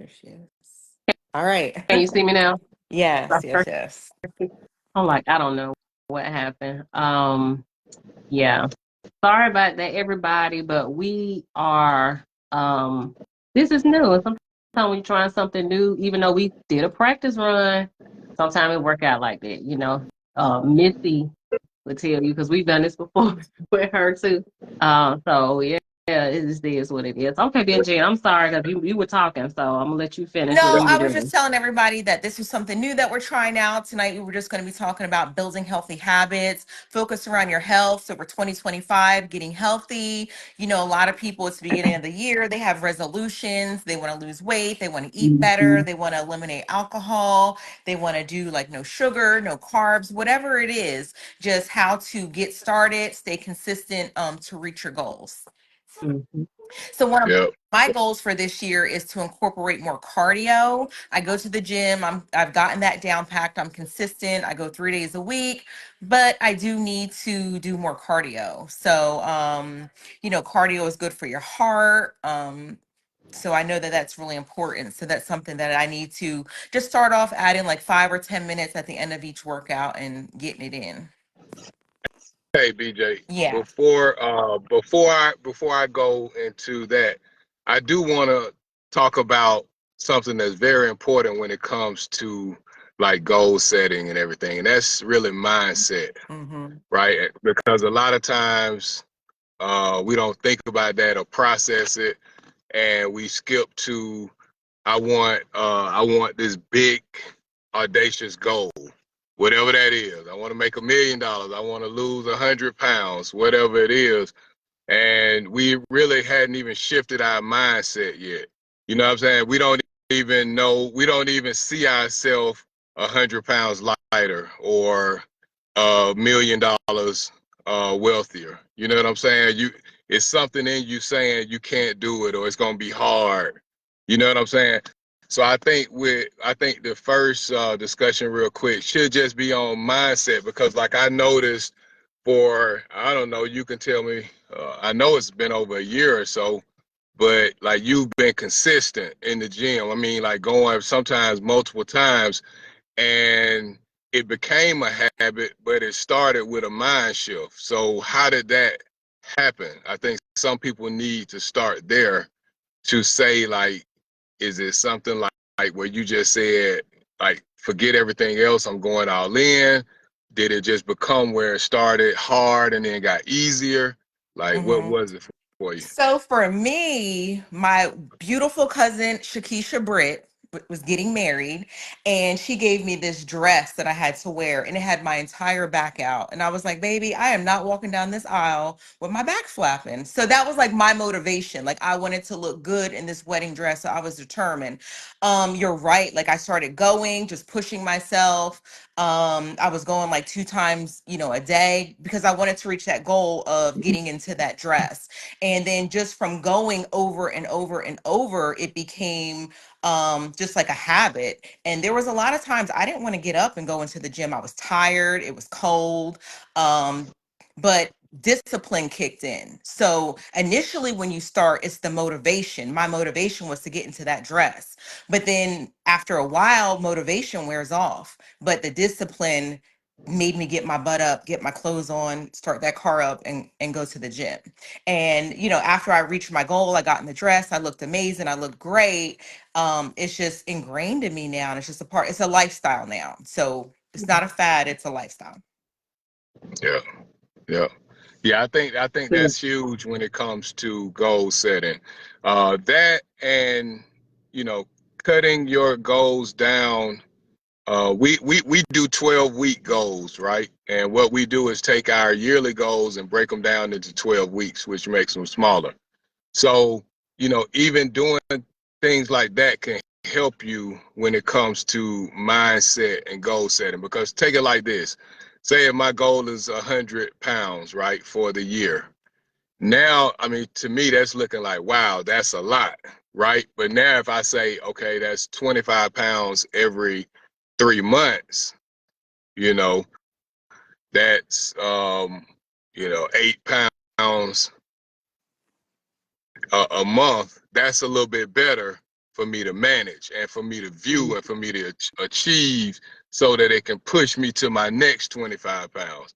There she is. All right. Can you see me now? Yes, yes, yes. I'm like, I don't know what happened. Yeah. Sorry about that, everybody, but we are this is new. And sometimes when you're trying something new, even though we did a practice run, sometimes it work out like that, you know. Missy would tell you because we've done this before with her too. So yeah, it just is what it is. Okay, Benji, I'm sorry because you were talking, so I'm gonna let you finish what No, you I were was just doing. telling everybody that this is something new that we're trying out. Tonight, we were just going to be talking about building healthy habits, focus around your health. So for 2025, getting healthy. You know, a lot of people, it's the beginning of the year, they have resolutions. They want to lose weight. They want to eat better. Mhm. They want to eliminate alcohol. They want to do like no sugar, no carbs, whatever it is, just how to get started, stay consistent to reach your goals. Mhm. So one of Yep. my goals for this year is to incorporate more cardio. I go to the gym. I've gotten that down packed. I'm consistent. I go 3 days a week, but I do need to do more cardio. So you know, cardio is good for your heart. So I know that that's really important. So that's something that I need to just start off adding like 5 or 10 minutes at the end of each workout and getting it in. Hey, BJ. Yeah. Before I go into that, I do want to talk about something that's very important when it comes to like goal setting and everything, and that's really mindset, Mm-hmm. right? Because a lot of times we don't think about that or process it, and we skip to I want this big audacious goal, whatever that is. I want to make $1 million. I want to lose 100 pounds, whatever it is. And we really hadn't even shifted our mindset yet. You know what I'm saying? We don't even know. We don't even see ourselves 100 pounds lighter or $1 million wealthier. You know what I'm saying? It's something in you saying you can't do it or it's gonna be hard. You know what I'm saying? So I think the first discussion real quick should just be on mindset because like I noticed for I don't know, you can tell me. I know it's been over a year or so, but like you've been consistent in the gym. I mean, like going sometimes multiple times, and it became a habit, but it started with a mind shift. So how did that happen? I think some people need to start there to say like, is it something like where you just said like forget everything else, I'm going all in? Did it just become where it started hard and then got easier? Like what Mm-hmm. was it for you? So for me, my beautiful cousin Shakisha Britt was getting married, and she gave me this dress that I had to wear, and it had my entire back out. And I was like, baby, I am not walking down this aisle with my back flapping. So that was like my motivation. Like I wanted to look good in this wedding dress. So I was determined. You're right. Like I started going, just pushing myself. I was going like 2 times, you know, a day because I wanted to reach that goal of getting into that dress. And then just from going over and over and over, it became just like a habit. And there was a lot of times I didn't want to get up and go into the gym. I was tired, it was cold. But discipline kicked in. So initially when you start, it's the motivation. My motivation was to get into that dress. But then after a while, motivation wears off. But the discipline made me get my butt up, get my clothes on, start that car up and go to the gym. And you know, after I reached my goal, I got in the dress, I looked amazing, I looked great. It's just ingrained in me now, and it's just a part, it's a lifestyle now. So it's not a fad, it's a lifestyle. Yeah, yeah. Yeah, I think that's huge when it comes to goal setting. That and you know, cutting your goals down. We do 12-week goals, right? And what we do is take our yearly goals and break them down into 12 weeks, which makes them smaller. So, you know, even doing things like that can help you when it comes to mindset and goal setting. Because take it like this. Say if my goal is 100 pounds, right, for the year. Now, I mean, to me, that's looking like, wow, that's a lot, right? But now if I say, okay, that's 25 pounds every 3 months, you know, that's, 8 pounds a month. That's a little bit better for me to manage and for me to view and for me to achieve so that it can push me to my next 25 pounds.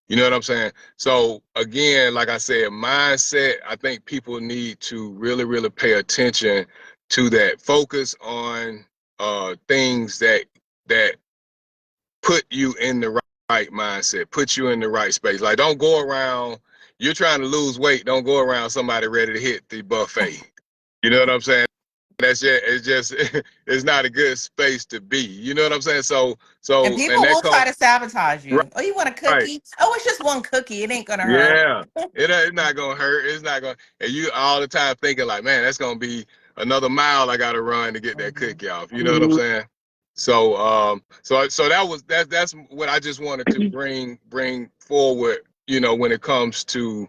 You know what I'm saying? So again, like I said, mindset, I think people need to really, really pay attention to that. Focus on things that put you in the right mindset, put you in the right space. Like, don't go around, you're trying to lose weight, don't go around somebody ready to hit the buffet. You know what I'm saying? That's just, it's just, it's not a good space to be. You know what I'm saying? And And people that will try comes, to sabotage right, you. Oh, you want a right. cookie? Oh, it's just one cookie. It ain't gonna hurt. Yeah. It's not gonna hurt. It's not gonna, and you all the time thinking like, man, that's gonna be another mile I gotta run to get that Mhm. cookie off. You know what I'm saying? So that's what I just wanted to bring forward. You know, when it comes to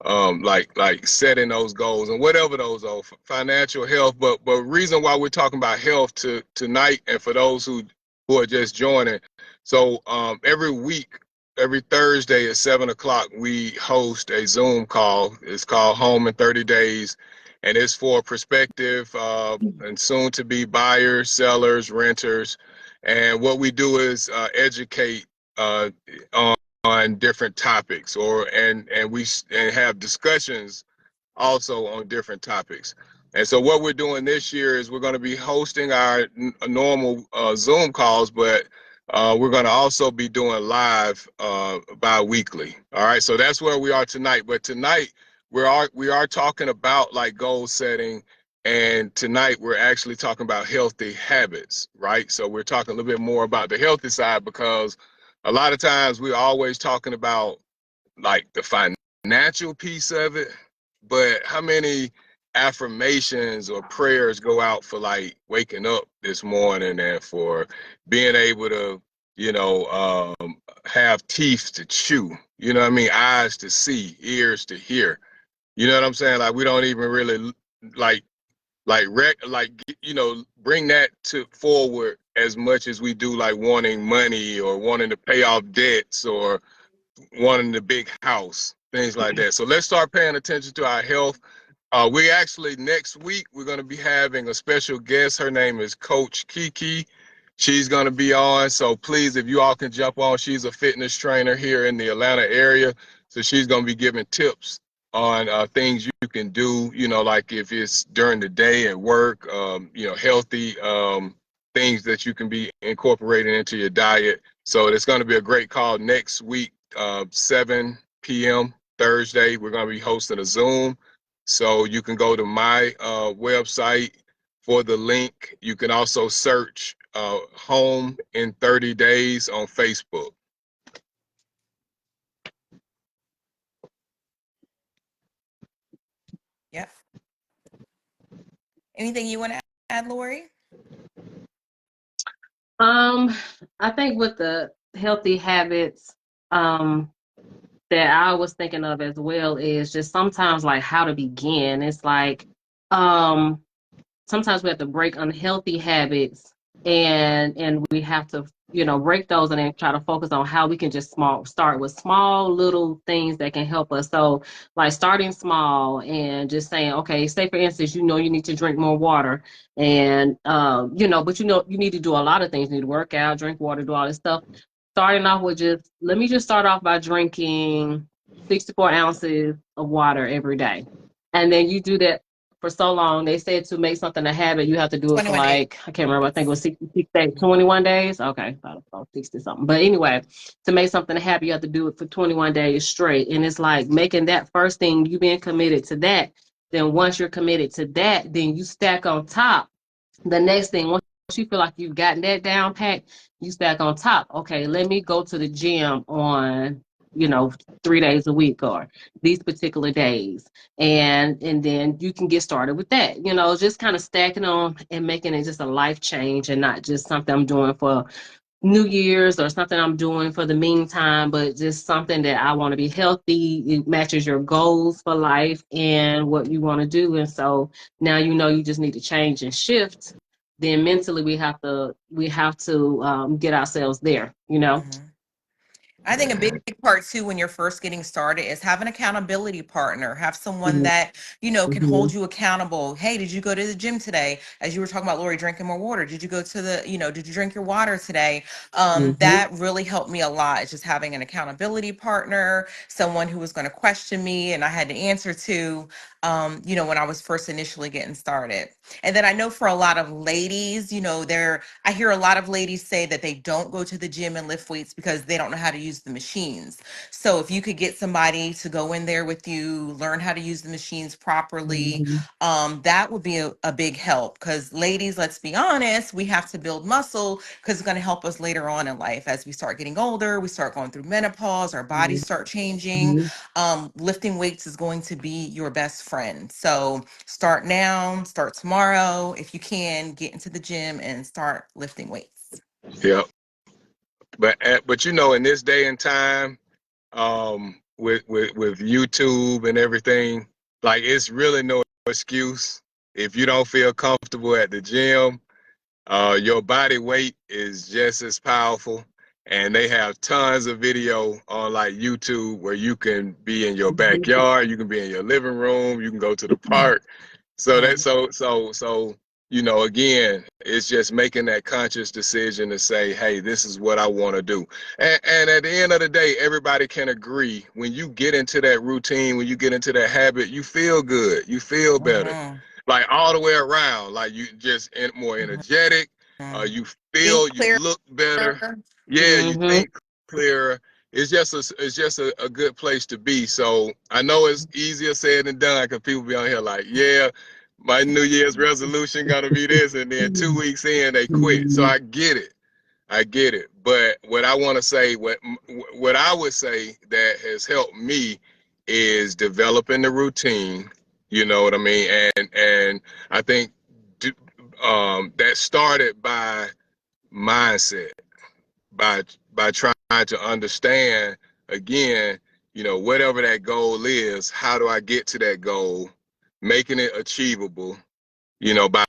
like setting those goals and whatever those are, financial, health. But reason why we're talking about health tonight, and for those who are just joining. So every week, every Thursday at 7 o'clock, we host a Zoom call. It's called Home in 30 Days, and it's for prospective and soon to be buyers, sellers, renters. And what we do is educate on different topics, and we have discussions also on different topics. And so what we're doing this year is we're going to be hosting our normal Zoom calls, but we're going to also be doing live bi-weekly. All right, so that's where we are tonight. But tonight we are talking about like goal setting, and tonight we're actually talking about healthy habits, right? So we're talking a little bit more about the healthy side, because a lot of times we're always talking about like the financial piece of it, but how many affirmations or prayers go out for like waking up this morning, and for being able to, you know, have teeth to chew, you know what I mean, eyes to see, ears to hear. You know what I'm saying? Like, we don't even really like like you know, bring that to forward as much as we do like wanting money or wanting to pay off debts or wanting the big house, things like that. So let's start paying attention to our health. We actually, next week, we're going to be having a special guest. Her name is Coach Kiki. She's going to be on. So please, if you all can jump on, she's a fitness trainer here in the Atlanta area. So she's going to be giving tips on things you can do, you know, like if it's during the day at work, you know, healthy things that you can be incorporating into your diet. So it's going to be a great call next week, 7 p.m. Thursday. We're going to be hosting a Zoom. So you can go to my website for the link. You can also search Home in 30 Days on Facebook. Yep. Anything you want to add, Lori? I think with the healthy habits, that I was thinking of as well is just sometimes like how to begin. It's like, um, sometimes we have to break unhealthy habits, and we have to, you know, break those and then try to focus on how we can just start with small little things that can help us. So like starting small and just saying, okay, say for instance, you know, you need to drink more water, and you know, but you know you need to do a lot of things. You need to work out, drink water, do all this stuff. Starting off with just, let me just start off by drinking 64 ounces of water every day, and then you do that for so long. They said to make something a habit, you have to do it for 21 days. like, I can't remember, I think it was 66 days, 21 days. Okay, I thought about 60 something. But anyway, to make something a habit, you have to do it for 21 days straight. And it's like making that first thing, you being committed to that. Then once you're committed to that, then you stack on top the next thing. Once you feel like you've gotten that down pat, you stack on top. Okay, let me go to the gym on, you know, 3 days a week or these particular days, and then you can get started with that. You know, just kind of stacking on and making it just a life change, and not just something I'm doing for New Year's or something I'm doing for the meantime, but just something that I want to be healthy. It matches your goals for life and what you want to do. And so now you know you just need to change and shift. Then mentally we have to get ourselves there, you know. Mhm. I think a big part too when you're first getting started is have an accountability partner, have someone that, can Mm-hmm. hold you accountable. Hey, did you go to the gym today? As you were talking about Lori drinking more water. Did you go to did you drink your water today? Mm-hmm. That really helped me a lot. It's just having an accountability partner, someone who was going to question me and I had to answer to, when I was first initially getting started. And then I know for a lot of ladies, I hear a lot of ladies say that they don't go to the gym and lift weights because they don't know how to use the machines. So if you could get somebody to go in there with you, learn how to use the machines properly, Mm-hmm. that would be a big help. Because ladies, let's be honest, we have to build muscle because it's going to help us later on in life as we start getting older, we start going through menopause, our bodies start changing. Mm-hmm. Lifting weights is going to be your best friend. So start now, start tomorrow. If you can, get into the gym and start lifting weights. Yeah. But in this day and time, with YouTube and everything, like it's really no excuse if you don't feel comfortable at the gym. Your body weight is just as powerful, and they have tons of video on like YouTube where you can be in your backyard, you can be in your living room, you can go to the park. So that Mhm. so again, it's just making that conscious decision to say, hey, this is what I want to do. And at the end of the day, everybody can agree when you get into that routine, when you get into that habit, you feel good, you feel better, Mhm. like all the way around. Like you just more energetic. Mhm. You Think feel, you clear. look better. Yeah, you Mm-hmm. think clearer. It's just a good place to be. So I know it's easier said than done because people be on here like, yeah, my New Year's resolution gonna be this, and then 2 weeks in they quit. So I get it. I get it. But what I want to say, what I would say that has helped me is developing the routine. You know what I mean? And I think that started by mindset, by trying to understand again, whatever that goal is, how do I get to that goal, making it achievable, by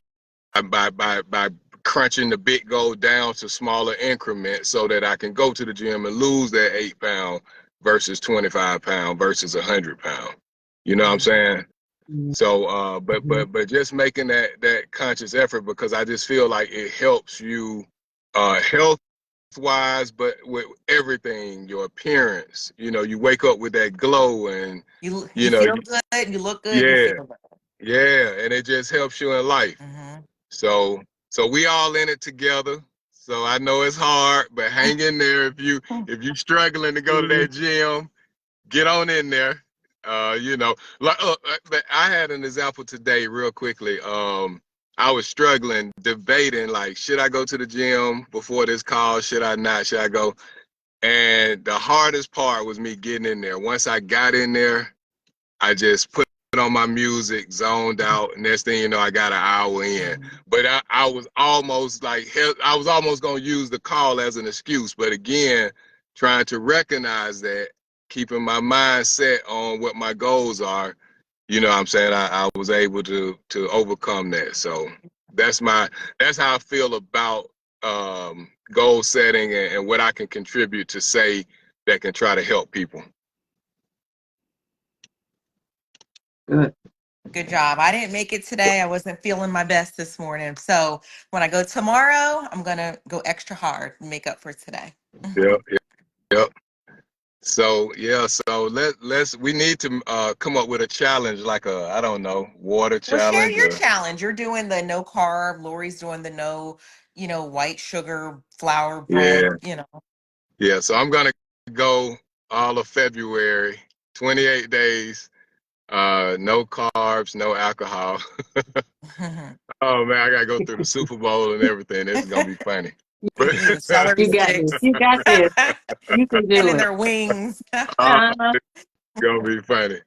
by crunching the big goal down to smaller increments so that I can go to the gym and lose that 8 pound versus 25 pound versus 100 pound. You know what I'm Mhm. saying? So, but just making that conscious effort because I just feel like it helps you, health wise, but with everything, your appearance. You wake up with that glow, and You you know, feel good, you look good, you yeah, feel good. yeah, and it just helps you in life. Mhm. So we all in it together. So I know it's hard, but hang in there. If you struggling to go to that gym, get on in there. Like but I had an example today, real quickly. I was struggling, debating like, should I go to the gym before this call? Should I not? Should I go? And the hardest part was me getting in there. Once I got in there, I just put on my music, zoned out. Next thing you know, I got an hour in. Mhm. But I was almost like, I was almost going to use the call as an excuse. But again, trying to recognize that, keeping my mind set on what my goals are, what I'm saying, I was able to overcome that. So that's that's how I feel about goal setting and what I can contribute to say that can try to help people. Good. Good job. I didn't make it today. I wasn't feeling my best this morning. So when I go tomorrow, I'm going to go extra hard and make up for today. Yep, yep, yep. So yeah, so we need to come up with a challenge, like a, I don't know, water Well, share challenge your or challenge. You're doing the no carb. Lori's doing the no, white sugar flour yeah, bread, yeah. So I'm gonna go all of February, 28 days, no carbs, no alcohol. Oh man, I gotta go through the Super Bowl and everything. This is gonna be funny. You'll be eating celery You got this. sticks You got this. You can and do in it. their wings. Oh, Uh-huh. it's gonna be funny.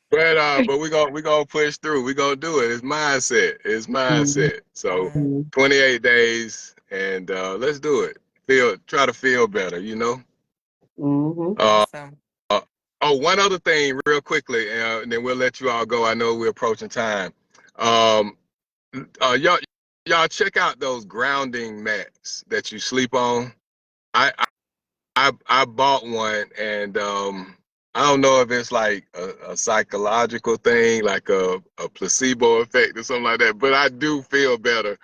But we gonna push through. We gonna do it. It's mindset. It's Mhm. mindset. So Mhm. 28 days, and let's do it. Try to feel better. Mhm. Uh, Awesome. oh, one other thing, real quickly, and then we'll let you all go. I know we're approaching time. Um, y'all check out those grounding mats that you sleep on. I I bought one, and I don't know if it's like a psychological thing, like a placebo effect or something like that, but I do feel better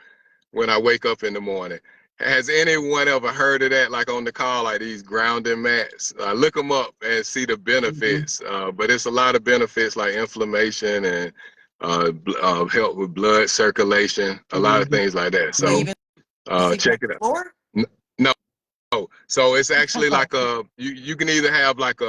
when I wake up in the morning. Has anyone ever heard of that, like on the call, like these grounding mats? Look them up and see the benefits. But it's a lot of benefits like inflammation and help with blood circulation, a lot of things like that. So So you've been sleeping on check it the out. floor? No, so it's actually like you can either have like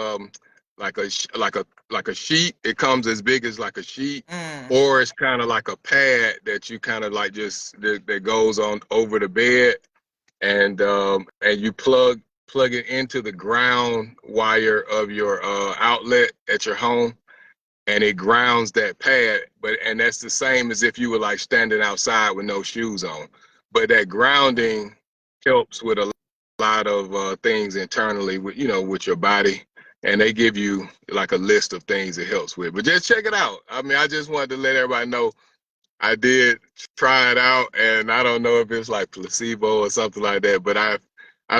like a sheet. It comes as big as like a sheet, Mm. or it's kind of like a pad that you kind of like just that goes on over the bed, and you plug it into the ground wire of your outlet at your home, and it grounds that pad. And that's the same as if you were like standing outside with no shoes on. But that grounding helps with a lot of things internally with with your body, and they give you like a list of things it helps with. But just check it out. I mean, I just wanted to let everybody know I did try it out, and I don't know if it's like placebo or something like that, but I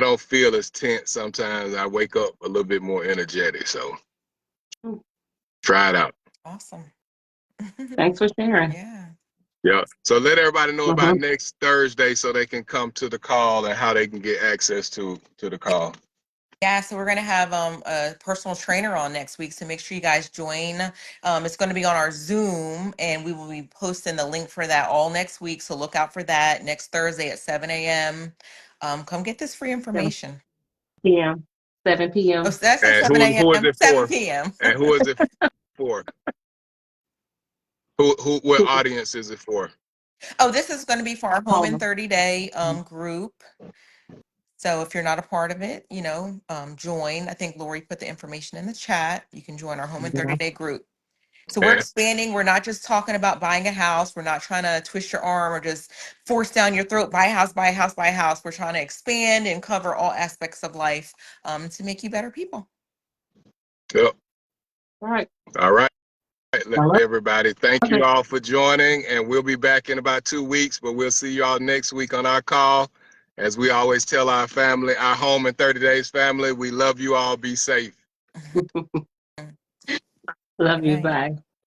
don't feel as tense sometimes. I wake up a little bit more energetic. So try it out. Awesome. Thanks for sharing. Yeah. Yeah. So let everybody know about next Thursday so they can come to the call and how they can get access to the call. Yeah, so we're gonna have a personal trainer on next week, so make sure you guys join. It's going to be on our Zoom, and we will be posting the link for that all next week. So look out for that next Thursday at 7 a.m. Come get this free 7 information. p.m. 7 Oh, p.m. so that's at And 7 who is a.m., it 7 for? p.m. And who is it for? What audience is it for? Oh, this is going to be for our Home in Home. 30-day group. So if you're not a part of it, join. I think Lori put the information in the chat. You can join our Home in Yeah. 30-day group. So we're expanding. We're not just talking about buying a house. We're not trying to twist your arm or just force down your throat, buy a house, buy a house, buy a house. We're trying to expand and cover all aspects of life to make you better people. Yep. All right. All right. I love Everybody, thank you it. all for joining, and we'll be back in about 2 weeks, but we'll see you all next week on our call. As we always tell our family, our Home in 30 Days family, we love you all. Be safe. Love Good you. night. Bye.